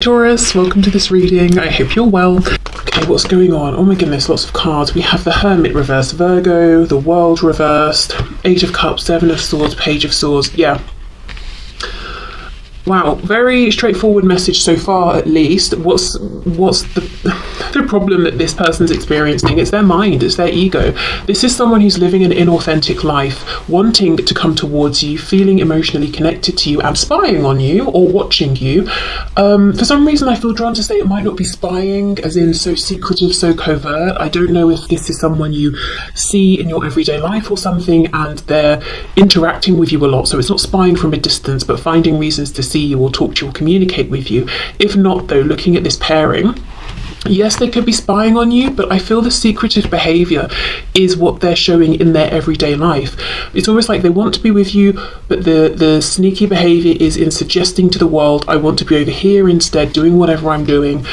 Taurus, welcome to this reading. I hope you're well. Okay, what's going on? Oh my goodness, lots of cards. We have the Hermit reversed, Virgo, the World reversed, Eight of Cups, Seven of Swords, Page of Swords. Yeah. Wow, very straightforward message so far, at least. What's the problem that this person's experiencing? It's their mind, it's their ego. This is someone who's living an inauthentic life, wanting to come towards you, feeling emotionally connected to you and spying on you or watching you. For some reason I feel drawn to say it might not be spying, as in so secretive, so covert. I don't know if this is someone you see in your everyday life or something and they're interacting with you a lot, so it's not spying from a distance but finding reasons to see you or talk to you or communicate with you. If not, though, looking at this pairing, yes, they could be spying on you, but I feel the secretive behaviour is what they're showing in their everyday life. It's almost like they want to be with you, but the sneaky behaviour is in suggesting to the world, I want to be over here instead, doing whatever I'm doing.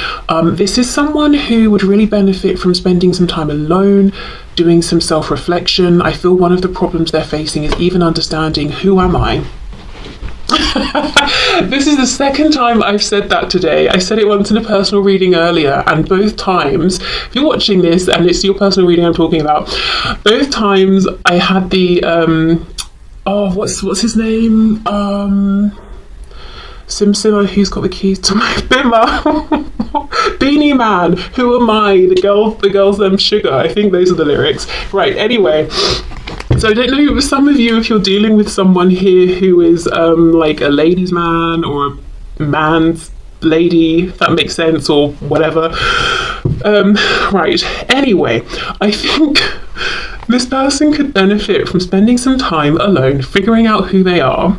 This is someone who would really benefit from spending some time alone, doing some self-reflection. I feel one of the problems they're facing is even understanding, who am I? This is the second time I've said that today. I said it once in a personal reading earlier, and both times, if you're watching this and it's your personal reading I'm talking about, both times I had the what's his name? Simpson, who's got the keys to my bimmer? Beanie Man, who am I? The girl's sugar. I think those are the lyrics. Right, anyway. So I don't know, some of you, if you're dealing with someone here who is like a ladies' man or a man's lady, if that makes sense, or whatever. Right, anyway, I think this person could benefit from spending some time alone, figuring out who they are.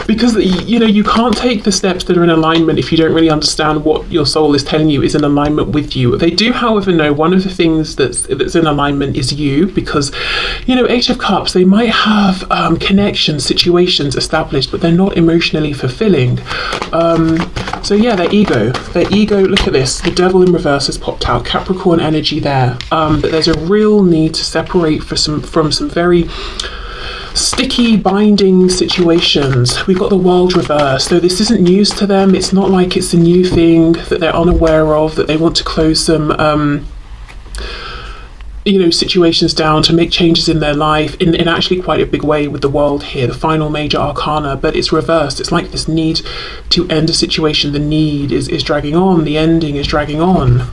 Because, you know, you can't take the steps that are in alignment if you don't really understand what your soul is telling you is in alignment with you. They do, however, know one of the things that's in alignment is you, because, you know, Eight of Cups, they might have connections, situations established, but they're not emotionally fulfilling. So yeah, their ego, look at this, the Devil in reverse has popped out, Capricorn energy there. But there's a real need to separate from some very sticky binding situations. We've got the World reversed, so this isn't news to them. It's not like it's a new thing that they're unaware of, that they want to close some you know, situations down, to make changes in their life in actually quite a big way with the World here, the final major arcana, but it's reversed. It's like this need to end a situation. The need is dragging on, the ending is dragging on.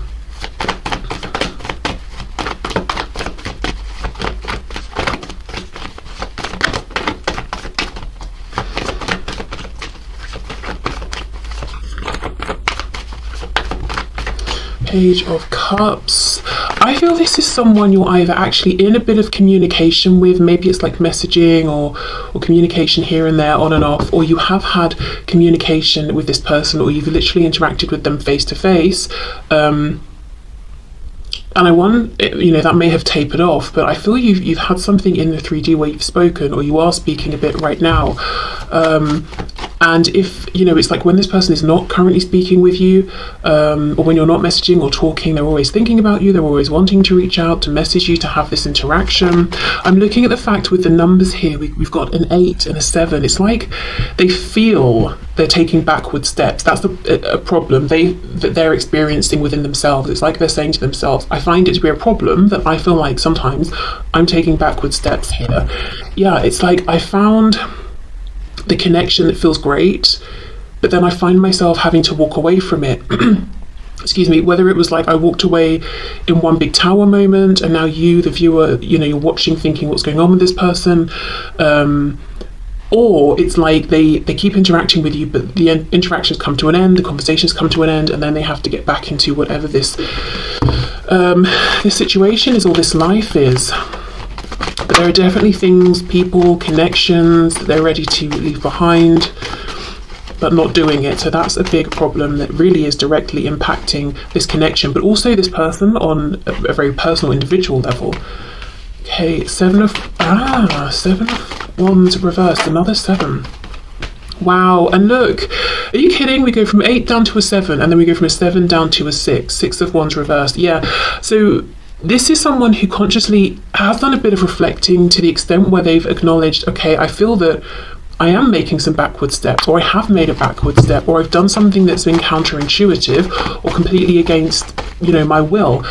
Page of Cups. I feel this is someone you're either actually in a bit of communication with, maybe it's like messaging or communication here and there, on and off, or you have had communication with this person, or you've literally interacted with them face to face. And I wonder, you know, that may have tapered off, but I feel you've had something in the 3D where you've spoken, or you are speaking a bit right now. And if, you know, it's like when this person is not currently speaking with you, or when you're not messaging or talking, they're always thinking about you, they're always wanting to reach out, to message you, to have this interaction. I'm looking at the fact with the numbers here, we've got an 8 and a 7. It's like they feel they're taking backward steps. That's a problem that they're experiencing within themselves. It's like they're saying to themselves, I find it to be a problem that I feel like sometimes I'm taking backward steps here. Yeah, it's like I found the connection that feels great, but then I find myself having to walk away from it. Excuse me, whether it was like I walked away in one big tower moment and now you, the viewer, you know, you're watching thinking what's going on with this person, or it's like they keep interacting with you, but the interactions come to an end, the conversations come to an end, and then they have to get back into whatever this situation is, or this life is. But there are definitely things, people, connections that they're ready to leave behind, but not doing it. So that's a big problem that really is directly impacting this connection, but also this person on a very personal, individual level. Okay, Seven of Wands reversed, another 7. Wow, and look, are you kidding? We go from 8 down to a 7, and then we go from a 7 down to a 6. 6 of Wands reversed. Yeah, so this is someone who consciously has done a bit of reflecting to the extent where they've acknowledged, okay, I feel that I am making some backward steps, or I have made a backward step, or I've done something that's been counterintuitive or completely against, you know, my will.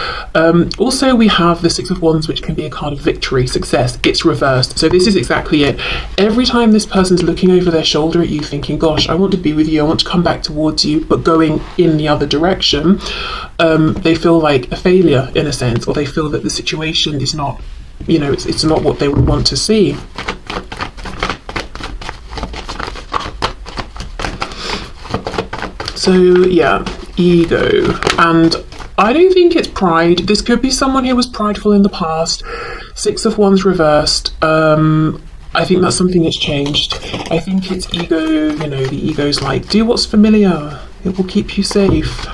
Also, we have the Six of Wands, which can be a card of victory, success. It's reversed. So this is exactly it. Every time this person's looking over their shoulder at you thinking, gosh, I want to be with you, I want to come back towards you, but going in the other direction, they feel like a failure in a sense, or they feel that the situation is not, you know, it's not what they would want to see. So yeah, ego. And I don't think it's pride. This could be someone who was prideful in the past. Six of Wands reversed. I think that's something that's changed. I think it's ego, you know, the ego's like, do what's familiar. It will keep you safe.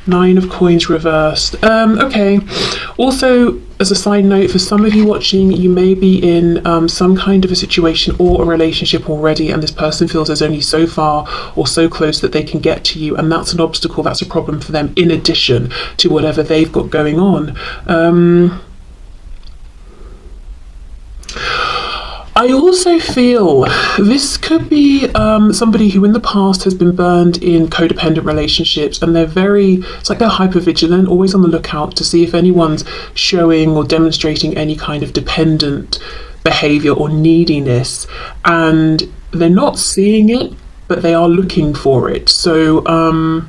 Nine of Coins reversed. Okay. Also, as a side note, for some of you watching, you may be in some kind of a situation or a relationship already, and this person feels there's only so far or so close that they can get to you, and that's an obstacle, that's a problem for them in addition to whatever they've got going on. I also feel this could be somebody who in the past has been burned in codependent relationships, and it's like they're hypervigilant, always on the lookout to see if anyone's showing or demonstrating any kind of dependent behavior or neediness, and they're not seeing it, but they are looking for it. So I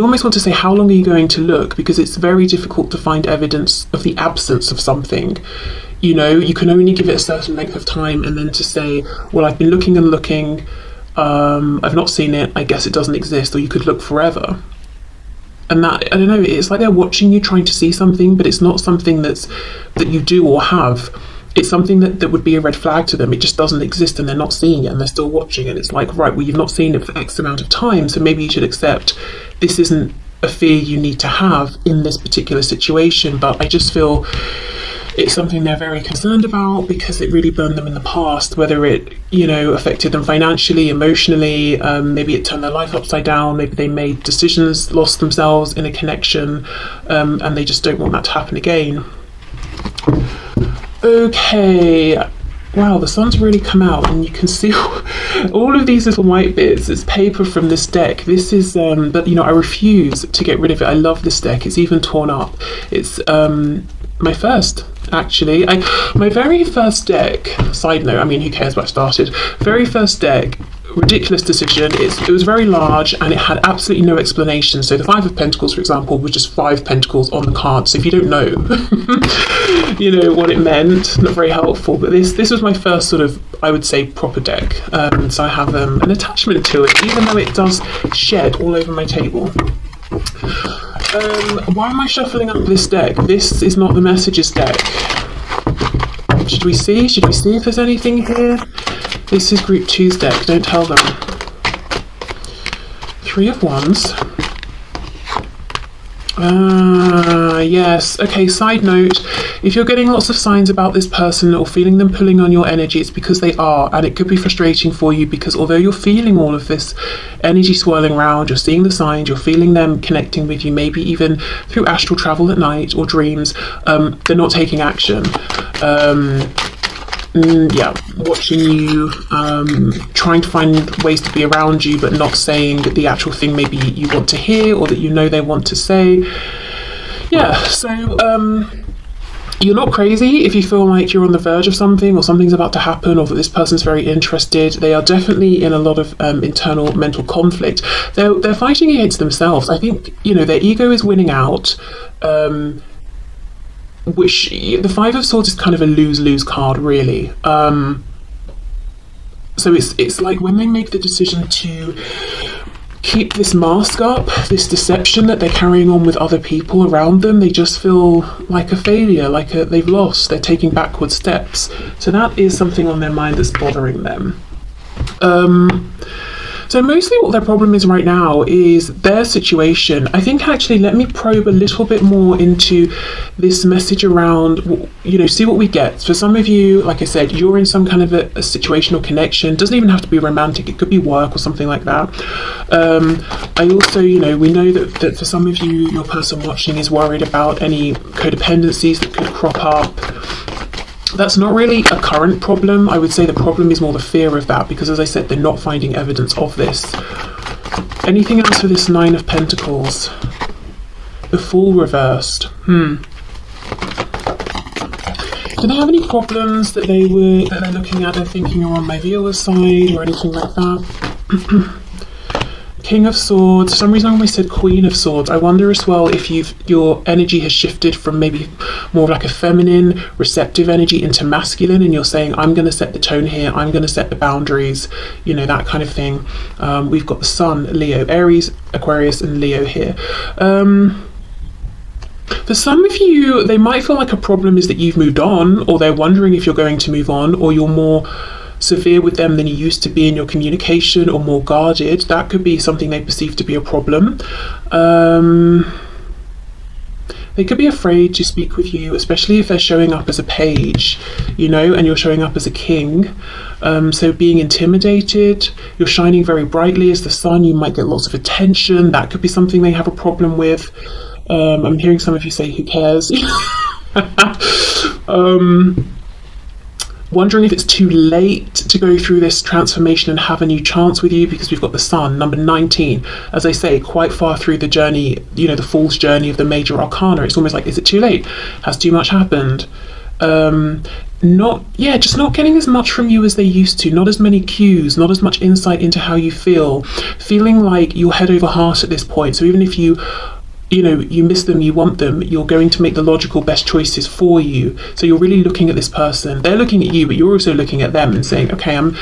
almost want to say, how long are you going to look? Because it's very difficult to find evidence of the absence of something. You know, you can only give it a certain length of time, and then to say, well, I've been looking and looking, I've not seen it, I guess it doesn't exist, or you could look forever. And that, I don't know, it's like they're watching you trying to see something, but it's not something that you do or have. It's something that would be a red flag to them. It just doesn't exist, and they're not seeing it, and they're still watching, and it's like, right, well, you've not seen it for X amount of time, so maybe you should accept this isn't a fear you need to have in this particular situation. But I just feel it's something they're very concerned about because it really burned them in the past, whether it, you know, affected them financially, emotionally, maybe it turned their life upside down, maybe they made decisions, lost themselves in a connection, and they just don't want that to happen again. Okay, wow, the sun's really come out, and you can see all of these little white bits. It's paper from this deck. This is, but you know, I refuse to get rid of it. I love this deck. It's even torn up. It's my first, actually. My very first deck, side note, I mean, who cares what I started? Very first deck, ridiculous decision. It was very large, and it had absolutely no explanation. So the Five of Pentacles, for example, was just 5 pentacles on the card. So if you don't know, you know, what it meant, not very helpful. But this was my first sort of, I would say, proper deck. So I have an attachment to it, even though it does shed all over my table. Why am I shuffling up this deck? This is not the messages deck. Should we see if there's anything here? This is Group 2's deck, don't tell them. Three of Wands. Yes. Okay, side note, if you're getting lots of signs about this person or feeling them pulling on your energy, it's because they are, and it could be frustrating for you because although you're feeling all of this energy swirling around, you're seeing the signs, you're feeling them connecting with you, maybe even through astral travel at night or dreams, they're not taking action. Yeah, watching you, trying to find ways to be around you, but not saying the actual thing maybe you want to hear or that you know they want to say. Yeah, so you're not crazy if you feel like you're on the verge of something or something's about to happen or that this person's very interested. They are definitely in a lot of internal mental conflict. They're fighting against themselves. I think, you know, their ego is winning out. Which the Five of Swords is kind of a lose-lose card, really. So it's like when they make the decision to keep this mask up, this deception that they're carrying on with other people around them, they just feel like a failure, they've lost, they're taking backward steps. So that is something on their mind that's bothering them. So mostly what their problem is right now is their situation. I think actually let me probe a little bit more into this message around, you know, see what we get. For some of you, like I said, you're in some kind of a situational connection. It doesn't even have to be romantic. It could be work or something like that. I also, you know, we know that for some of you, your person watching is worried about any codependencies that could crop up. That's not really a current problem. I would say the problem is more the fear of that, because as I said, they're not finding evidence of this. Anything else for this Nine of Pentacles? The Fool reversed. Do they have any problems that they're looking at and thinking are on my viewer's side or anything like that? King of Swords. For some reason I almost said Queen of Swords. I wonder as well if your energy has shifted from maybe more of like a feminine, receptive energy into masculine, and you're saying, I'm going to set the tone here, I'm going to set the boundaries, you know, that kind of thing. We've got the Sun, Leo, Aries, Aquarius, and Leo here. For some of you, they might feel like a problem is that you've moved on, or they're wondering if you're going to move on, or you're more severe with them than you used to be in your communication, or more guarded. That could be something they perceive to be a problem. They could be afraid to speak with you, especially if they're showing up as a page, you know, and you're showing up as a king. So being intimidated, you're shining very brightly as the sun, you might get lots of attention. That could be something they have a problem with. I'm hearing some of you say, who cares? Wondering if it's too late to go through this transformation and have a new chance with you, because we've got the Sun, number 19. As I say, quite far through the journey, you know, the Fool's journey of the major arcana. It's almost like, is it too late? Has too much happened? Just not getting as much from you as they used to, not as many cues, not as much insight into how you feel, feeling like you're head over heart at this point. So even if you know, you miss them, you want them, you're going to make the logical best choices for you. So you're really looking at this person. They're looking at you, but you're also looking at them and saying, okay, I'm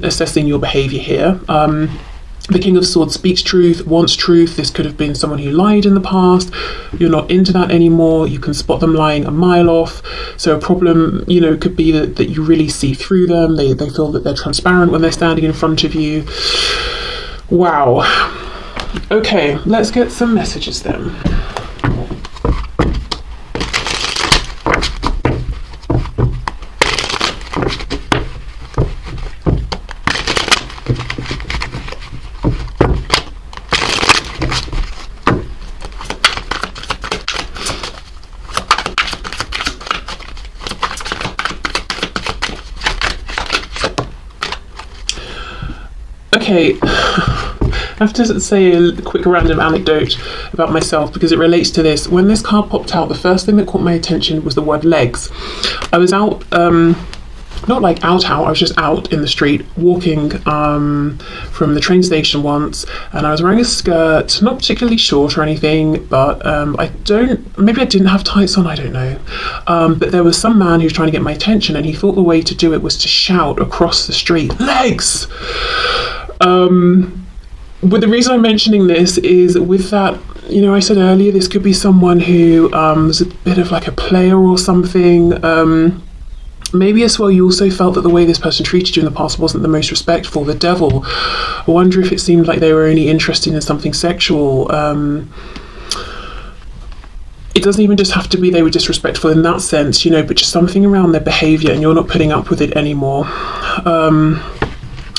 assessing your behavior here. The King of Swords speaks truth, wants truth. This could have been someone who lied in the past. You're not into that anymore. You can spot them lying a mile off. So a problem, you know, could be that you really see through them. They feel that they're transparent when they're standing in front of you. Wow. Okay, let's get some messages then. Okay. I have to say a quick random anecdote about myself because it relates to this. When this card popped out, the first thing that caught my attention was the word legs. I was out, not like out, I was just out in the street walking from the train station once, and I was wearing a skirt, not particularly short or anything, but maybe I didn't have tights on, I don't know. But there was some man who was trying to get my attention, and he thought the way to do it was to shout across the street, legs! But the reason I'm mentioning this is with that, you know, I said earlier, this could be someone who was a bit of like a player or something. Maybe as well you also felt that the way this person treated you in the past wasn't the most respectful. The Devil. I wonder if it seemed like they were only interested in something sexual. It doesn't even just have to be they were disrespectful in that sense, you know, but just something around their behaviour and you're not putting up with it anymore.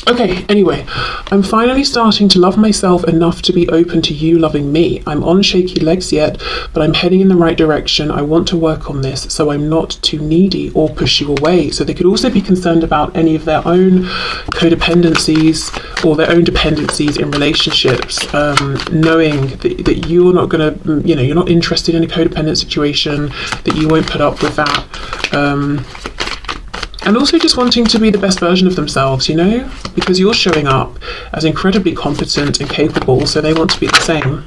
Okay, anyway, I'm finally starting to love myself enough to be open to you loving me. I'm on shaky legs yet, but I'm heading in the right direction. I want to work on this so I'm not too needy or push you away. So they could also be concerned about any of their own codependencies or their own dependencies in relationships, knowing that you're not going to, you know, you're not interested in a codependent situation, that you won't put up with that. And also just wanting to be the best version of themselves, you know, because you're showing up as incredibly competent and capable, so they want to be the same.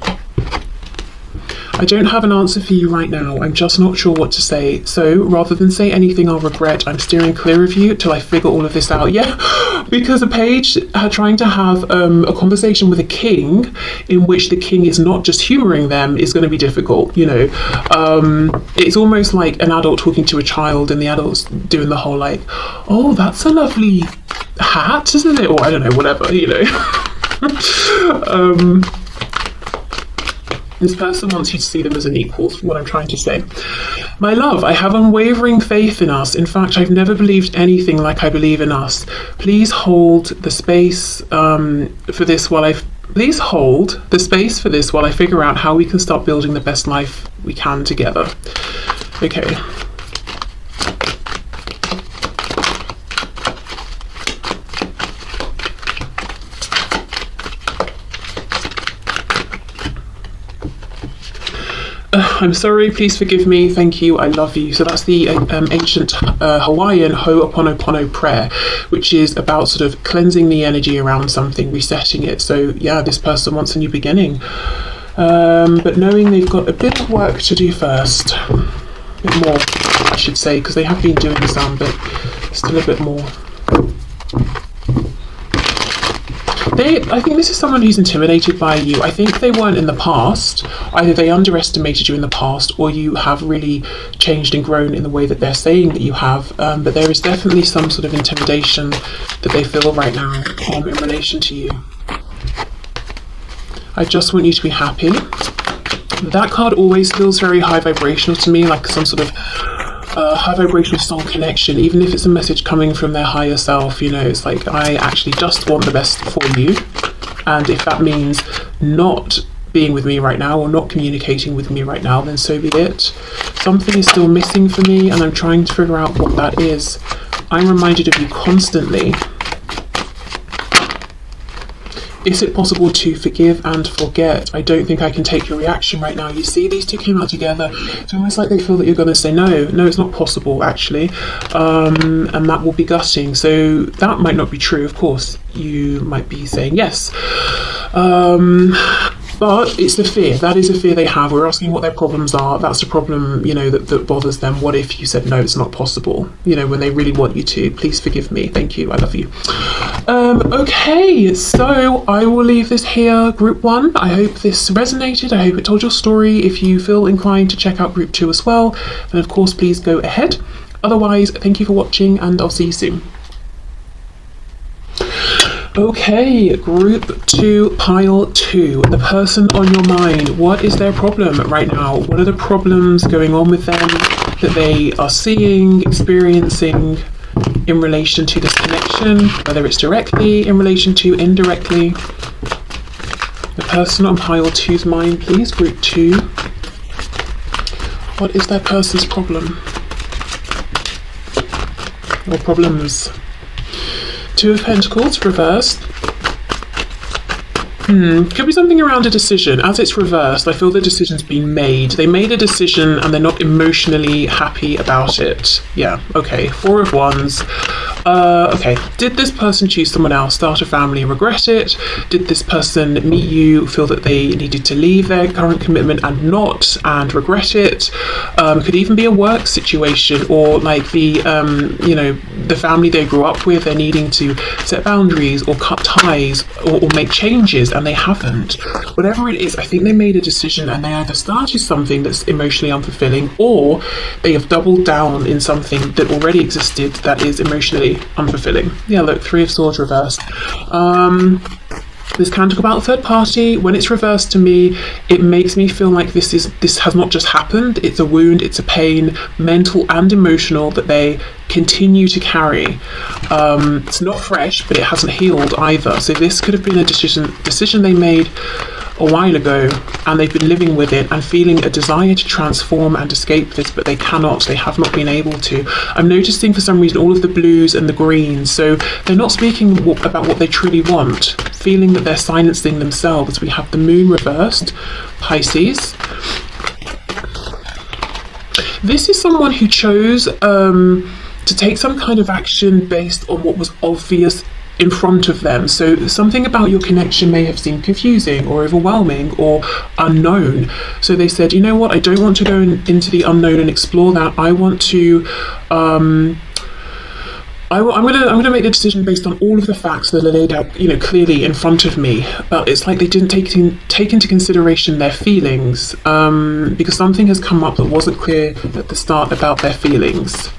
I don't have an answer for you right now. I'm just not sure what to say. So rather than say anything I'll regret, I'm steering clear of you till I figure all of this out. Yeah, because a page trying to have a conversation with a king in which the king is not just humouring them is going to be difficult, you know. It's almost like an adult talking to a child and the adult's doing the whole like, oh, that's a lovely hat, isn't it? Or I don't know, whatever, you know. This person wants you to see them as an equal, what I'm trying to say. My love, I have unwavering faith in us. In fact, I've never believed anything like I believe in us. Please hold the space for this while I figure out how we can start building the best life we can together. Okay. I'm sorry, please forgive me, thank you, I love you. So that's the ancient Hawaiian Ho'oponopono prayer, which is about sort of cleansing the energy around something, resetting it. So yeah, this person wants a new beginning, but knowing they've got a bit of work to do first, a bit more I should say, because they have been doing some, but still a bit more. I think this is someone who's intimidated by you. I think they weren't in the past. Either they underestimated you in the past, or you have really changed and grown in the way that they're saying that you have. But there is definitely some sort of intimidation that they feel right now in relation to you. I just want you to be happy. That card always feels very high vibrational to me, like some sort of high vibrational soul connection, even if it's a message coming from their higher self. You know, it's like, I actually just want the best for you, and if that means not being with me right now or not communicating with me right now, then so be it. Something is still missing for me, and I'm trying to figure out what that is. I'm reminded of you constantly. Is it possible to forgive and forget? I don't think I can take your reaction right now. You see, these two came out together. It's almost like they feel that you're going to say no, it's not possible actually, and that will be gutting. So that might not be true. Of course, you might be saying yes, but it's the fear. That is a fear they have. We're asking what their problems are. That's a problem, you know, that bothers them. What if you said no, it's not possible, you know, when they really want you to? Please forgive me, thank you, I love you. Okay, so I will leave this here, group 1. I hope this resonated. I hope it told your story. If you feel inclined to check out group 2 as well, then of course please go ahead. Otherwise, thank you for watching, and I'll see you soon. Okay, group 2, pile 2. The person on your mind. What is their problem right now? What are the problems going on with them that they are seeing, experiencing in relation to this connection, whether it's directly in relation to, indirectly? The person on pile 2's mind, please, group 2. What is their person's problem or problems? 2 of Pentacles reversed. Could be something around a decision. As it's reversed, I feel the decision's been made. They made a decision and they're not emotionally happy about it. Yeah, okay. 4 of Wands. Okay, did this person choose someone else, start a family, and regret it? Did this person meet you, feel that they needed to leave their current commitment and not, and regret it? Could even be a work situation, or like the, you know, the family they grew up with, they're needing to set boundaries or cut ties or make changes, and they haven't. Whatever it is, I think they made a decision and they either started something that's emotionally unfulfilling, or they have doubled down in something that already existed that is emotionally unfulfilling. Yeah, look, 3 of Swords reversed. This can talk about a third party. When it's reversed to me, it makes me feel like this has not just happened. It's a wound, it's a pain, mental and emotional, that they continue to carry. It's not fresh, but it hasn't healed either. So this could have been a decision they made a while ago, and they've been living with it and feeling a desire to transform and escape this, but they cannot. They have not been able to. I'm noticing for some reason all of the blues and the greens, so they're not speaking about what they truly want, feeling that they're silencing themselves. We have the moon reversed, Pisces. This is someone who chose to take some kind of action based on what was obvious in front of them. So something about your connection may have seemed confusing or overwhelming or unknown. So they said, you know what, I don't want to go into the unknown and explore that. I want to I'm gonna make the decision based on all of the facts that are laid out, you know, clearly in front of me. But it's like they didn't take into consideration their feelings, because something has come up that wasn't clear at the start about their feelings.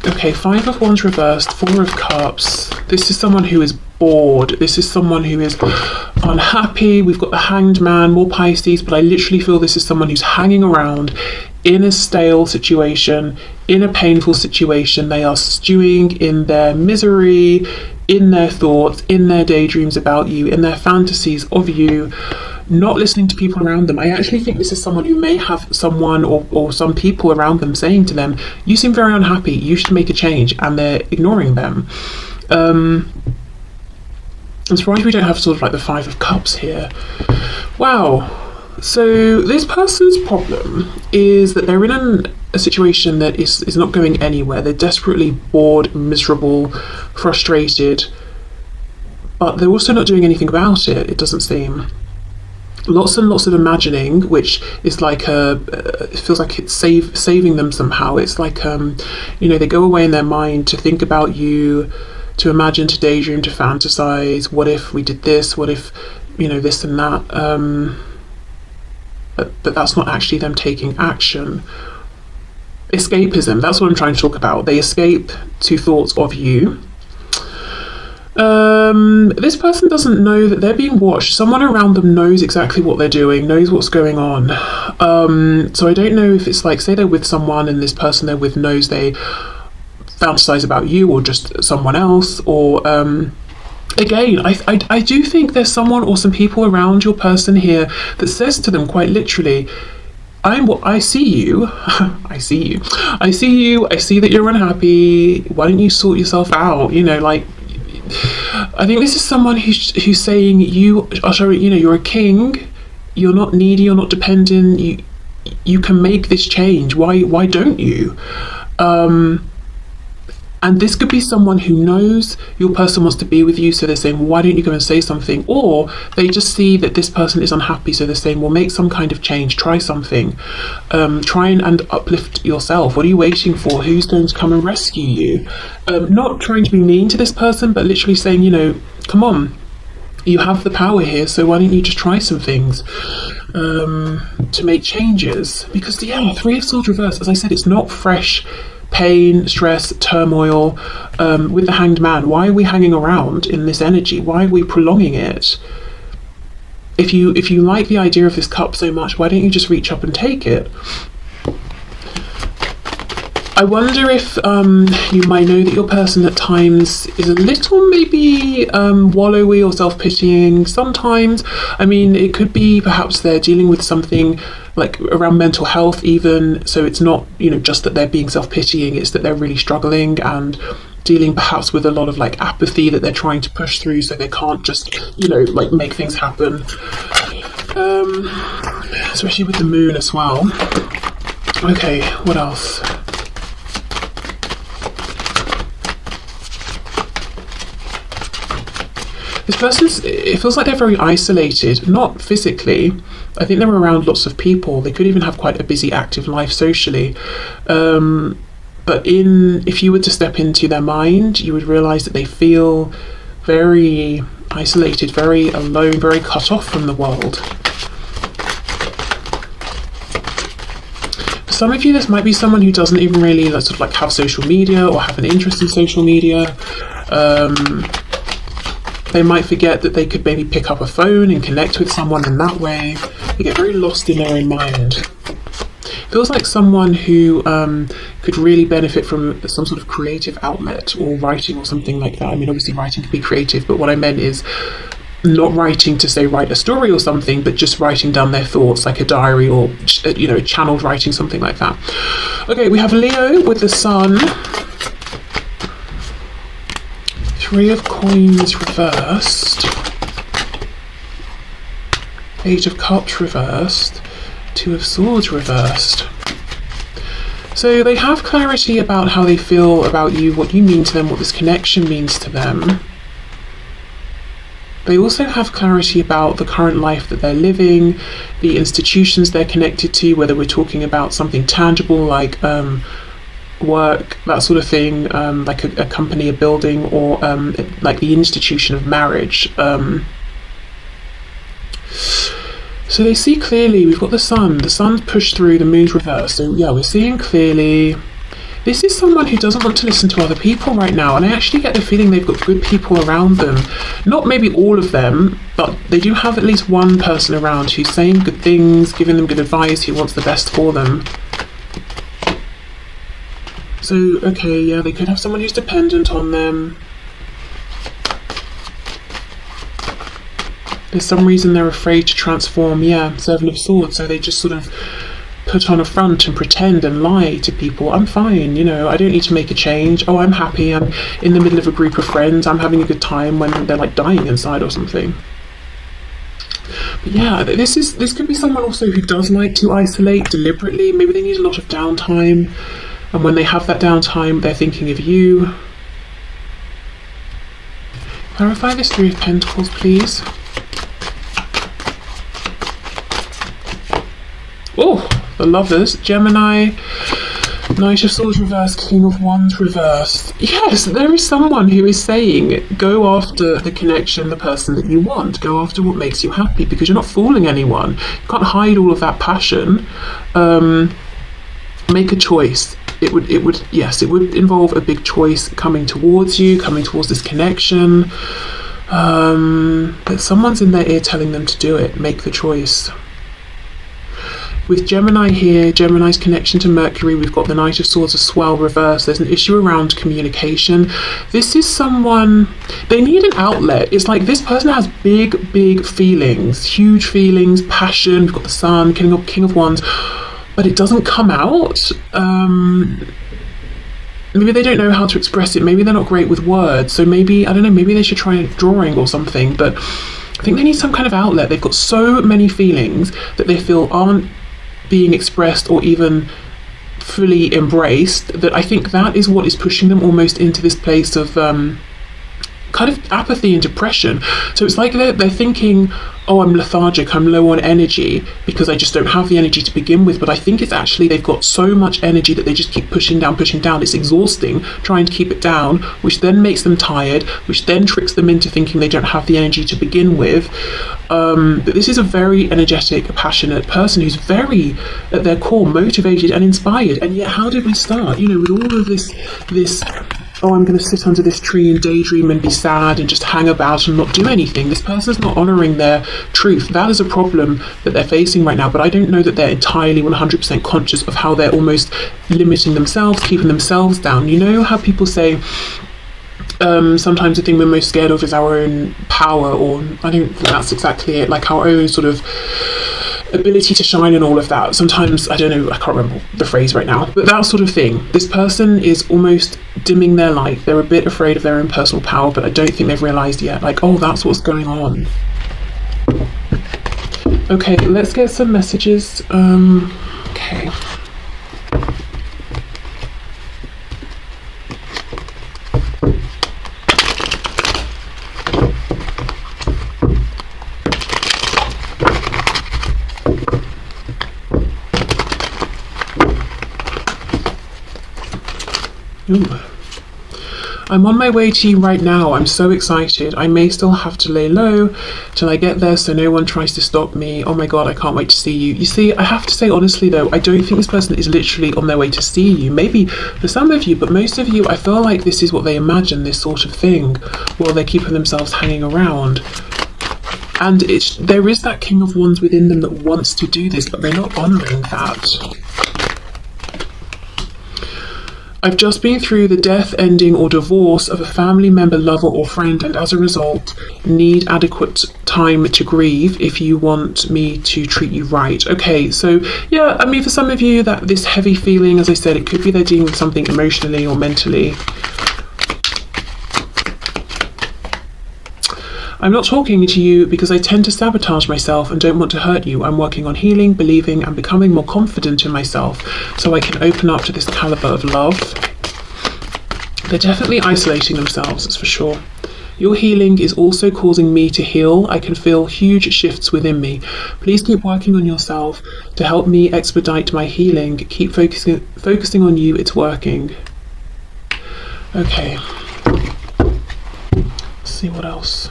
Okay, 5 of Wands reversed, 4 of Cups. This is someone who is bored. This is someone who is unhappy. We've got the Hanged Man, more Pisces, but I literally feel this is someone who's hanging around in a stale situation, in a painful situation. They are stewing in their misery, in their thoughts, in their daydreams about you, in their fantasies of you, not listening to people around them. I actually think this is someone who may have someone or some people around them saying to them, you seem very unhappy, you should make a change, and they're ignoring them. I'm surprised we don't have sort of like the Five of Cups here. Wow. So this person's problem is that they're in a situation that is not going anywhere. They're desperately bored, miserable, frustrated, but they're also not doing anything about it, it doesn't seem. Lots and lots of imagining, which is like it feels like it's saving them somehow. It's like they go away in their mind to think about you, to imagine, to daydream, to fantasize. What if we did this? What if this and that? But that's not actually them taking action. Escapism, that's what I'm trying to talk about. They escape to thoughts of you. This person doesn't know that they're being watched. Someone around them knows exactly what they're doing, knows what's going on. So I don't know if it's like, say they're with someone and this person they're with knows they fantasize about you or just someone else, or again, I do think there's someone or some people around your person here that says to them quite literally, I see you. I see you. I see you. I see that you're unhappy. Why don't you sort yourself out? I think this is someone who's saying you're a king. You're not needy. You're not dependent. You can make this change. Why don't you? And this could be someone who knows your person wants to be with you, so they're saying, well, why don't you go and say something? Or they just see that this person is unhappy, so they're saying, well, make some kind of change, try something, try and uplift yourself. What are you waiting for? Who's going to come and rescue you? Not trying to be mean to this person, but literally saying, come on, you have the power here, so why don't you just try some things to make changes? Because Three of Swords reversed, as I said, it's not fresh pain, stress, turmoil. With the Hanged Man, why are we hanging around in this energy? Why are we prolonging it? If you like the idea of this cup so much, why don't you just reach up and take it? I wonder if you might know that your person at times is a little maybe wallowy or self-pitying sometimes. I mean, it could be perhaps they're dealing with something like around mental health even, so it's not just that they're being self-pitying, it's that they're really struggling and dealing perhaps with a lot of like apathy that they're trying to push through, so they can't just make things happen, especially with the moon as well. Okay, what else? This person's, it feels like they're very isolated, not physically. I think they're around lots of people. They could even have quite a busy, active life socially. But if you were to step into their mind, you would realise that they feel very isolated, very alone, very cut off from the world. For some of you, this might be someone who doesn't even really have social media or have an interest in social media. They might forget that they could maybe pick up a phone and connect with someone in that way. They get very lost in their own mind. Feels like someone who could really benefit from some sort of creative outlet or writing or something like that. I mean, obviously writing can be creative, but what I meant is not writing to say write a story or something, but just writing down their thoughts like a diary or channeled writing, something like that. Okay, we have Leo with the Sun. Three of Coins reversed, Eight of Cups reversed, Two of Swords reversed. So they have clarity about how they feel about you, what you mean to them, what this connection means to them. They also have clarity about the current life that they're living, the institutions they're connected to, whether we're talking about something tangible like work, that sort of thing, like a company, a building, or like the institution of marriage. So they see clearly. We've got the sun's pushed through, the moon's reversed, so yeah, we're seeing clearly. This is someone who doesn't want to listen to other people right now, and I actually get the feeling they've got good people around them. Not maybe all of them, but they do have at least one person around who's saying good things, giving them good advice, who wants the best for them. So, okay, yeah, they could have someone who's dependent on them. There's some reason they're afraid to transform, yeah, Seven of Swords, so they just sort of put on a front and pretend and lie to people. I'm fine, you know, I don't need to make a change. Oh, I'm happy, I'm in the middle of a group of friends, I'm having a good time, when they're like dying inside or something. But yeah, this could be someone also who does like to isolate deliberately. Maybe they need a lot of downtime, and when they have that downtime, they're thinking of you. Clarify this Three of Pentacles, please. Oh, the Lovers, Gemini, Knight of Swords reversed, King of Wands reversed. Yes, there is someone who is saying, go after the connection, the person that you want. Go after what makes you happy, because you're not fooling anyone. You can't hide all of that passion. Make a choice. It would involve a big choice coming towards you, coming towards this connection. But someone's in their ear telling them to do it. Make the choice. With Gemini here, Gemini's connection to Mercury, we've got the Knight of Swords as well reversed. There's an issue around communication. This is someone, they need an outlet. It's like this person has big feelings, huge feelings, passion. We've got the Sun, King of Wands, but it doesn't come out. Maybe they don't know how to express it. Maybe they're not great with words. So maybe, I don't know, maybe they should try drawing or something. But I think they need some kind of outlet. They've got so many feelings that they feel aren't being expressed or even fully embraced, that I think that is what is pushing them almost into this place of kind of apathy and depression. So it's like they're thinking, oh, I'm lethargic, I'm low on energy because I just don't have the energy to begin with. But I think it's actually they've got so much energy that they just keep pushing down. It's exhausting trying to keep it down, which then makes them tired, which then tricks them into thinking they don't have the energy to begin with. But this is a very energetic, passionate person who's very, at their core, motivated and inspired. And yet, how did we start? You know, with all of this, oh, I'm going to sit under this tree and daydream and be sad and just hang about and not do anything. This person's not honouring their truth. That is a problem that they're facing right now, but I don't know that they're entirely 100% conscious of how they're almost limiting themselves, keeping themselves down. You know how people say, sometimes the thing we're most scared of is our own power, or I don't think that's exactly it, like our own sort of ability to shine and all of that. Sometimes, I don't know, I can't remember the phrase right now, but that sort of thing. This person is almost dimming their light. They're a bit afraid of their own personal power, but I don't think they've realised yet, like, oh, that's what's going on. Okay, let's get some messages. Okay. Ooh. I'm on my way to you right now. I'm so excited. I may still have to lay low till I get there so no one tries to stop me. Oh my god, I can't wait to see you. You see, I have to say honestly though, I don't think this person is literally on their way to see you. Maybe for some of you, but most of you, I feel like this is what they imagine, this sort of thing, while they're keeping themselves hanging around. And there is that King of Wands within them that wants to do this, but they're not honouring that. I've just been through the death, ending or divorce of a family member, lover or friend, and as a result need adequate time to grieve if you want me to treat you right. Okay, so yeah, I mean for some of you that this heavy feeling, as I said, it could be they're dealing with something emotionally or mentally. I'm not talking to you because I tend to sabotage myself and don't want to hurt you. I'm working on healing, believing and becoming more confident in myself so I can open up to this caliber of love. They're definitely isolating themselves, that's for sure. Your healing is also causing me to heal. I can feel huge shifts within me. Please keep working on yourself to help me expedite my healing. Keep focusing on you, it's working. Okay. Let's see what else.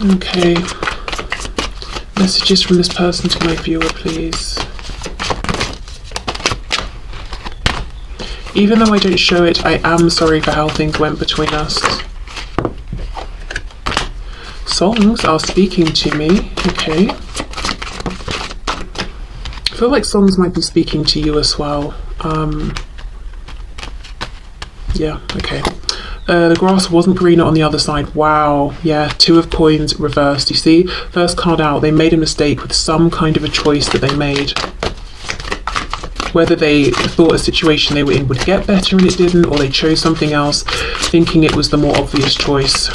Okay, messages from this person to my viewer, please. Even though I don't show it, I am sorry for how things went between us. Songs are speaking to me, okay. I feel like songs might be speaking to you as well. Yeah, okay. The grass wasn't greener on the other side. Wow. Yeah, Two of Coins reversed. You see, first card out, they made a mistake with some kind of a choice that they made. Whether they thought a situation they were in would get better and it didn't, or they chose something else thinking it was the more obvious choice.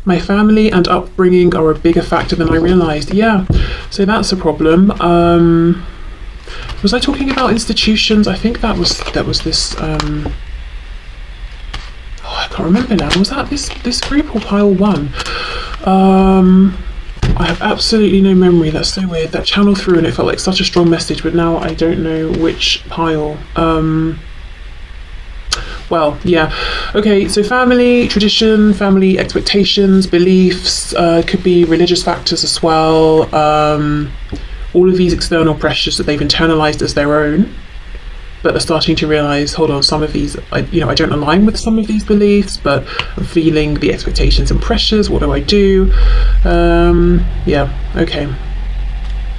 My family and upbringing are a bigger factor than I realised. Yeah, so that's a problem. Was I talking about institutions? I think that was this. Oh, I can't remember now. Was that this group or pile one? I have absolutely no memory. That's so weird. That channel through and it felt like such a strong message, but now I don't know which pile. Well, yeah. Okay, so family, tradition, family expectations, beliefs, could be religious factors as well. All of these external pressures that they've internalized as their own, but are starting to realize, hold on, some of these, I don't align with some of these beliefs, but I'm feeling the expectations and pressures. What do I do? Yeah, okay.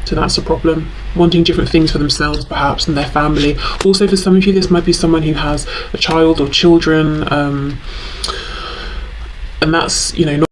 So that's a problem. Wanting different things for themselves, perhaps, and their family. Also, for some of you, this might be someone who has a child or children, and that's, not